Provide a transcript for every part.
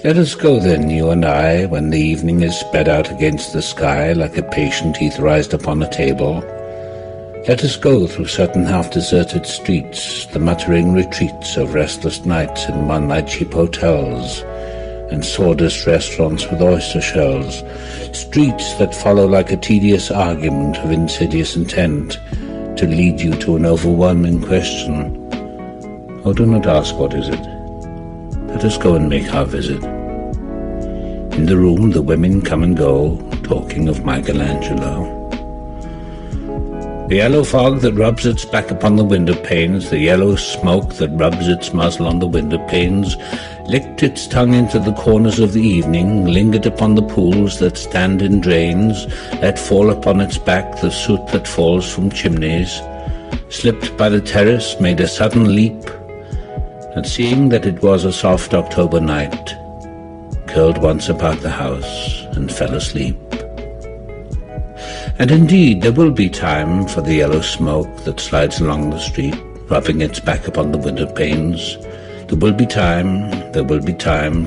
Let us go then, you and I, when the evening is spread out against the sky like a patient etherized upon a table. Let us go through certain half-deserted streets, the muttering retreats of restless nights in one-night cheap hotels, and sawdust restaurants with oyster shells, streets that follow like a tedious argument of insidious intent to lead you to an overwhelming question. Oh, do not ask what is it. Let us go and make our visit. In the room the women come and go, talking of Michelangelo. The yellow fog that rubs its back upon the window panes, the yellow smoke that rubs its muzzle on the window panes, licked its tongue into the corners of the evening, lingered upon the pools that stand in drains, let fall upon its back the soot that falls from chimneys, slipped by the terrace, made a sudden leap, and seeing that it was a soft October night, curled once about the house and fell asleep. And indeed there will be time for the yellow smoke that slides along the street, rubbing its back upon the window panes. There will be time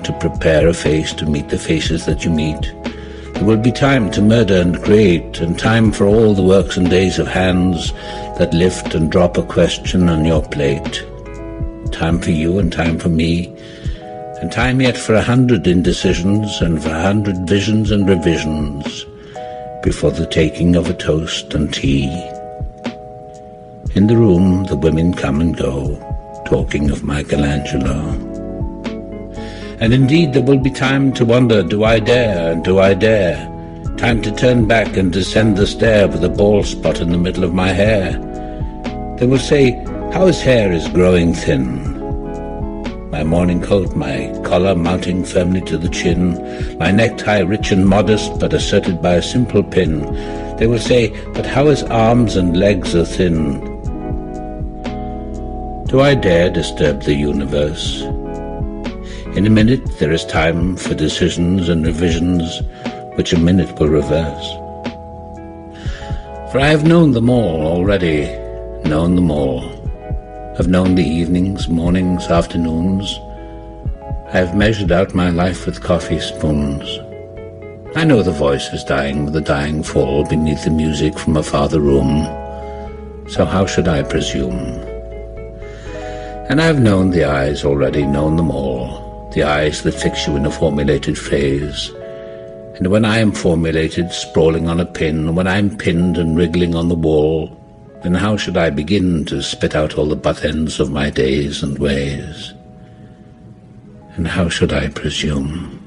to prepare a face to meet the faces that you meet. There will be time to murder and create, and time for all the works and days of hands that lift and drop a question on your plate. Time for you and time for me, and time yet for 100 indecisions and for 100 visions and revisions before the taking of a toast and tea. In the room the women come and go, talking of Michelangelo. And indeed there will be time to wonder, do I dare and do I dare? Time to turn back and descend the stair with a bald spot in the middle of my hair. They will say, how his hair is growing thin. My morning coat, my collar mounting firmly to the chin, my necktie rich and modest but asserted by a simple pin. They will say, but how his arms and legs are thin. Do I dare disturb the universe? In a minute there is time for decisions and revisions, which a minute will reverse. For I have known them all already, known them all. I've known the evenings, mornings, afternoons. I have measured out my life with coffee spoons. I know the voices dying with a dying fall beneath the music from a farther room. So how should I presume? And I've known the eyes already, known them all, the eyes that fix you in a formulated phrase. And when I am formulated, sprawling on a pin, when I'm pinned and wriggling on the wall, then how should I begin to spit out all the butt ends of my days and ways? And how should I presume?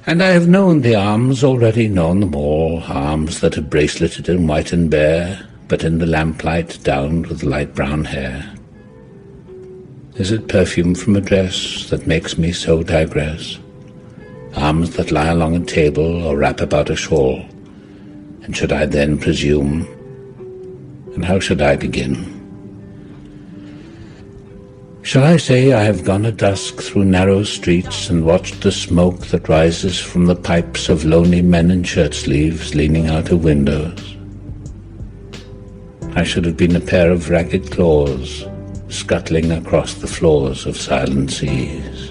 And I have known the arms already, known them all, arms that are braceleted and white and bare, but in the lamplight downed with light brown hair. Is it perfume from a dress that makes me so digress? Arms that lie along a table or wrap about a shawl, and should I then presume? And how should I begin? Shall I say I have gone at dusk through narrow streets and watched the smoke that rises from the pipes of lonely men in shirt-sleeves leaning out of windows? I should have been a pair of ragged claws scuttling across the floors of silent seas.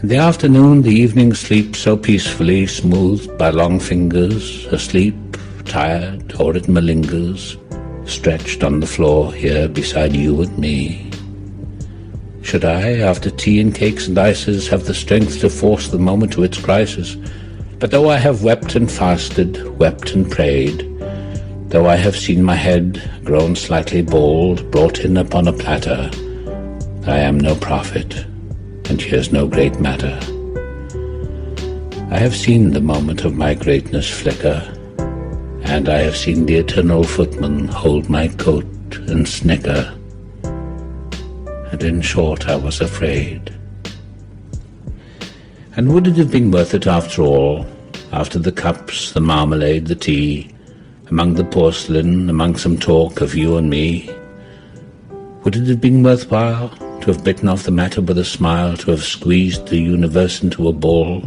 In the afternoon the evening sleeps so peacefully, smoothed by long fingers, asleep, tired, or it malingers, stretched on the floor here beside you and me. Should I, after tea and cakes and ices, have the strength to force the moment to its crisis? But though I have wept and fasted, wept and prayed, though I have seen my head, grown slightly bald, brought in upon a platter, I am no prophet, and here's no great matter. I have seen the moment of my greatness flicker, and I have seen the eternal footman hold my coat and snicker, and in short I was afraid. And would it have been worth it after all, after the cups, the marmalade, the tea, among the porcelain, among some talk of you and me? Would it have been worthwhile to have bitten off the matter with a smile, to have squeezed the universe into a ball,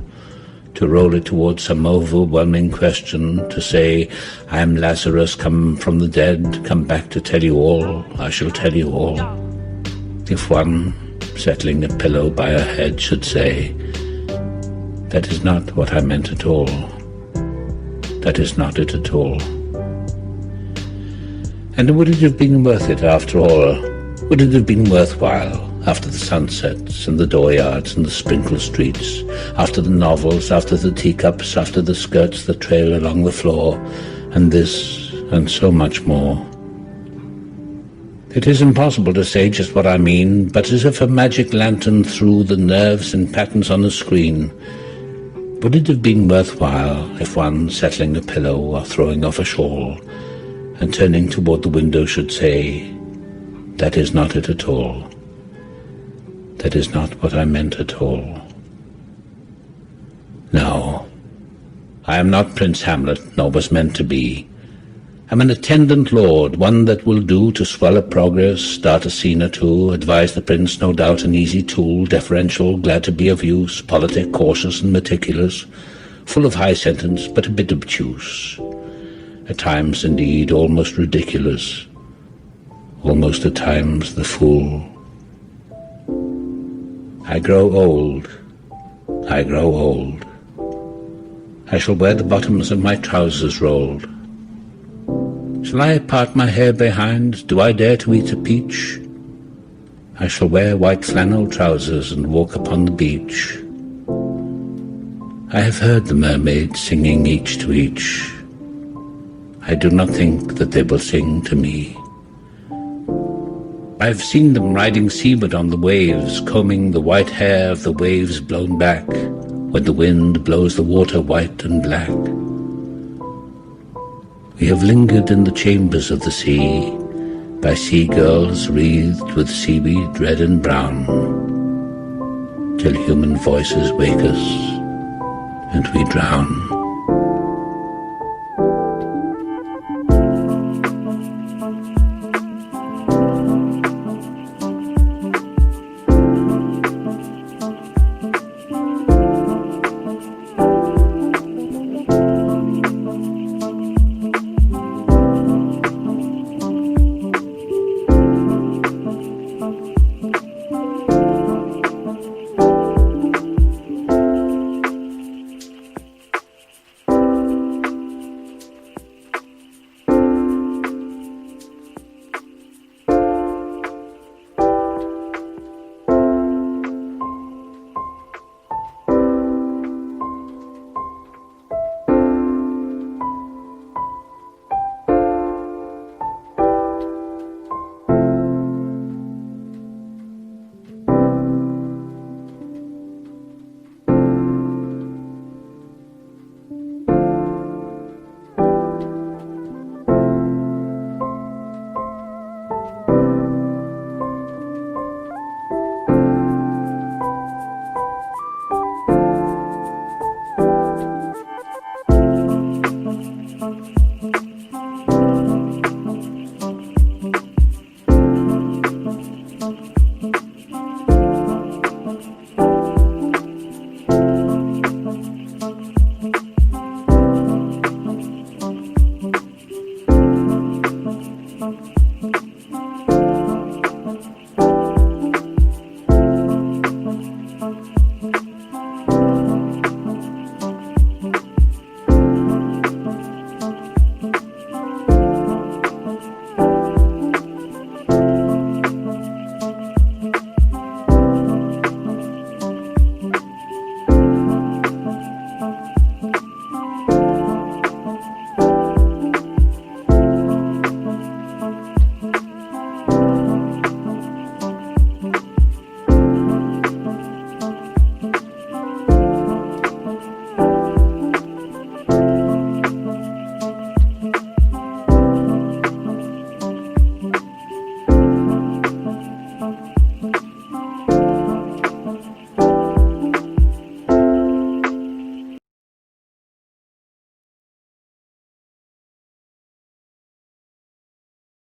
to roll it towards some overwhelming question, to say, I am Lazarus come from the dead, come back to tell you all, I shall tell you all. If one settling a pillow by her head, should say, "That is not what I meant at all. That is not it at all." And would it have been worth it after all? Would it have been worthwhile after the sunsets and the dooryards and the sprinkled streets, after the novels, after the teacups, after the skirts that trail along the floor, and this and so much more? It is impossible to say just what I mean, but as if a magic lantern threw the nerves and patterns on the screen, would it have been worthwhile if one, settling a pillow or throwing off a shawl and turning toward the window, should say, "That is not it at all. That is not what I meant at all"? No, I am not Prince Hamlet, nor was meant to be. I'm an attendant lord, one that will do to swell a progress, start a scene or two, advise the prince, no doubt an easy tool, deferential, glad to be of use, politic, cautious and meticulous, full of high sentence, but a bit obtuse. At times, indeed, almost ridiculous, almost at times the fool. I grow old, I grow old. I shall wear the bottoms of my trousers rolled. Shall I part my hair behind? Do I dare to eat a peach? I shall wear white flannel trousers and walk upon the beach. I have heard the mermaids singing each to each. I do not think that they will sing to me. I have seen them riding seaward on the waves, combing the white hair of the waves blown back, when the wind blows the water white and black. We have lingered in the chambers of the sea, by sea-girls wreathed with seaweed red and brown, till human voices wake us, and we drown.